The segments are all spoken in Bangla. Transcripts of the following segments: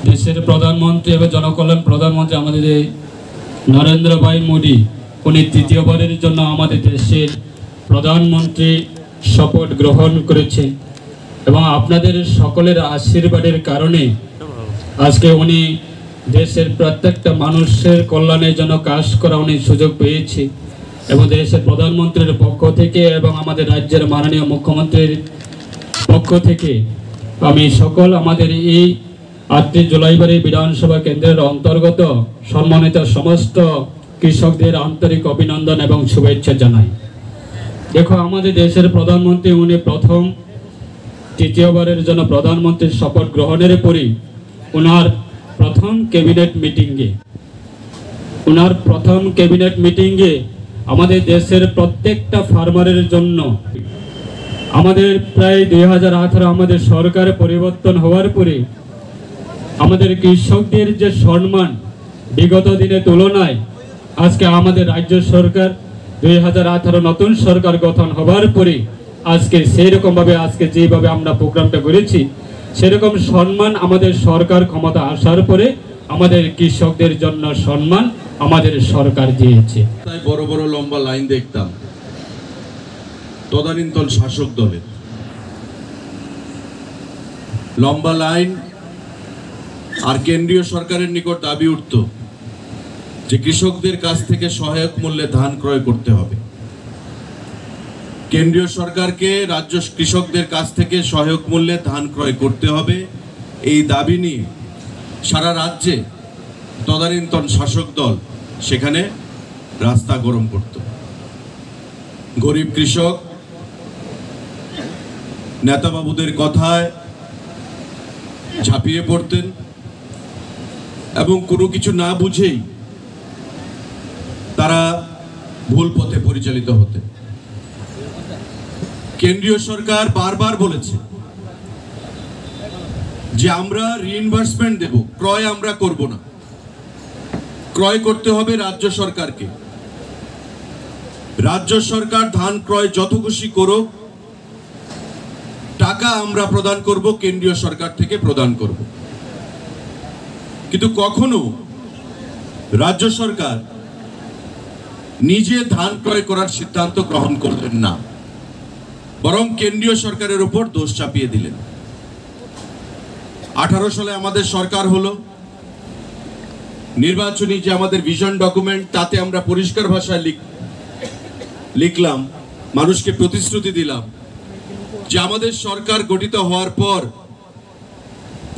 দেশের প্রধানমন্ত্রী এবং জনকল্যাণ প্রধানমন্ত্রী আমাদের নরেন্দ্র ভাই মোদী, উনি তৃতীয়বারের জন্য আমাদের দেশের প্রধানমন্ত্রী শপথ গ্রহণ করেছেন এবং আপনাদের সকলের আশীর্বাদের কারণে আজকে উনি দেশের প্রত্যেকটা মানুষের কল্যাণের জন্য কাজ করা উনি সুযোগ পেয়েছে এবং দেশের প্রধানমন্ত্রীর পক্ষ থেকে এবং আমাদের রাজ্যের মাননীয় মুখ্যমন্ত্রীর পক্ষ থেকে আমি সকল আমাদের এই 8 জুলাইবাড়ি বিধানসভা কেন্দ্রের অন্তর্গত সম্মানিত সমস্ত কৃষকদের আন্তরিক অভিনন্দন এবং শুভেচ্ছা জানাই। দেখো, আমাদের দেশের প্রধানমন্ত্রী উনি প্রথম তৃতীয়বারের জন্য প্রধানমন্ত্রীর শপথ গ্রহণের পরই ওনার প্রথম ক্যাবিনেট মিটিংয়ে আমাদের দেশের প্রত্যেকটা ফার্মারের জন্য আমাদের প্রায় 2018 আমাদের সরকার পরিবর্তন হওয়ার পরে আমাদের কৃষকদের যে সম্মান বিগত দিনের তুলনায় আজকে আমাদের রাজ্য সরকার 2018 নতুন সরকার গঠন হওয়ার পরে আজকে সেইরকমভাবে আজকে যেভাবে আমরা প্রোগ্রামটা করেছি সেরকম সম্মান আমাদের সরকার ক্ষমতা আসার পরে আমাদের কৃষকদের জন্য সম্মান আমাদের সরকার দিয়েছে। তাই বড় বড় লম্বা লাইন দেখতাম তদানীন্তন শাসক দলের লম্বা লাইন, আর কেন্দ্রীয় সরকারের নিকট দাবি উঠত যে কৃষকদের কাছ থেকে সহায়ক মূল্যে ধান ক্রয় করতে হবে। কেন্দ্রীয় সরকারকে রাজ্য কৃষকদের কাছ থেকে সহায়ক মূল্যে ধান ক্রয় করতে হবে, এই দাবি নিয়ে সারা রাজ্যে তদানীন্তন শাসক দল সেখানে রাস্তা গরম করত। গরিব কৃষক নেতাবাবুদের কথায় ঝাঁপিয়ে পড়তেন এবং কোনো কিছু না বুঝেই তারা ভুল পথে পরিচালিত হতেন। কেন্দ্রীয় সরকার বারবার বলেছে যে আমরা রিইনভার্সমেন্ট দেব, ক্রয় আমরা করব না, ক্রয় করতে হবে রাজ্য সরকারকে। রাজ্য সরকার ধান ক্রয় যত খুশি করুক, টাকা আমরা প্রদান করব, কেন্দ্রীয় সরকার থেকে প্রদান করব। কিন্তু কখনো রাজ্য সরকার নিজে ধান ক্রয় করার সিদ্ধান্ত গ্রহণ করলেন না, বরং কেন্দ্রীয় সরকারের উপর দোষ চাপিয়ে দিলেন। 18 সালে আমাদের সরকার হলো, নির্বাচনী যে আমাদের ভিশন ডকুমেন্ট তাতে আমরা পরিষ্কার ভাষায় লিখলাম, মানুষকে প্রতিশ্রুতি দিলাম যে আমাদের সরকার গঠিত হওয়ার পর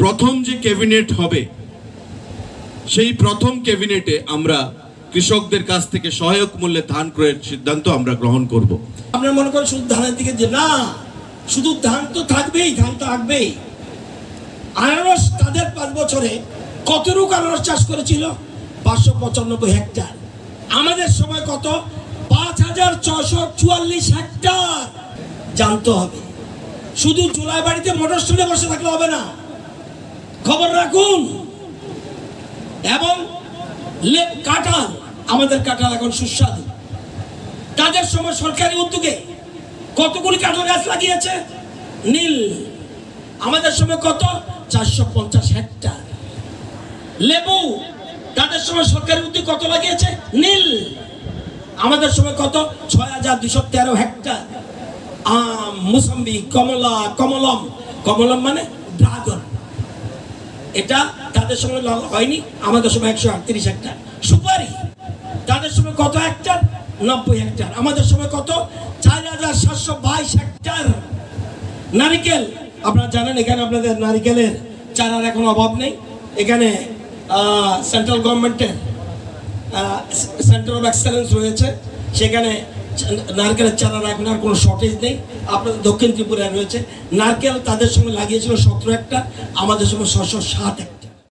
প্রথম যে ক্যাবিনেট হবে সেই প্রথম ক্যাবিনেটে আমরা কৃষকদের কাছ থেকে সহায়ক মূল্যে ধান ক্রয়ের সিদ্ধান্ত আমরা গ্রহণ করব। আমরা মনে করি শুধু ধানের দিকে যে না, শুধু ধান তো থাকবেই, ধান তো থাকবেই। আনারস তাদের 5 বছরে কতটুকু আনারস চাষ করেছিল? 595 হেক্টর। আমাদের সময় কত? 5644 হেক্টর। জানতে হবে, শুধু জুলাই বাড়িতে মোটর স্টুডে বসে থাকলে হবে না, খবর রাখুন। এবং কাঁঠাল, আমাদের কাঁঠাল এখন সুস্বাদু। তাদের সময় সরকারি উদ্যোগে কতগুলি কাঁঠাল গাছ লাগিয়েছে? নীল। আমাদের সময় কত? 450 হেক্টর। লেবু, তাদের সময় সরকারি উদ্যোগ কত লাগিয়েছে? নীল। আমাদের সময় কত? 6213 হেক্টর। আম, মুসাম্বি, কমলা, কমলম মানে ড্রাগন, এটা তাদের সময় হয়নি, আমাদের সময় 138 হেক্টর। সুপারি, তাদের সময় কত হেক্টর? 90 হেক্টর। আমাদের সময় কত? 4722 হেক্টর। নারিকেল, আপনারা জানেন এখানে আপনাদের নারিকেলের চারার এখন অভাব নেই। এখানে সেন্ট্রাল গভর্নমেন্টের সেন্টার অফ এক্সেলেন্স রয়েছে, সেখানে নারকেলের চারার এখন আর কোনো শর্টেজ নেই। আপনাদের দক্ষিণ ত্রিপুরায় রয়েছে নারকেল, তাদের সময় লাগিয়েছিল 17 হেক্টর, আমাদের সময় 607 হেক্টর।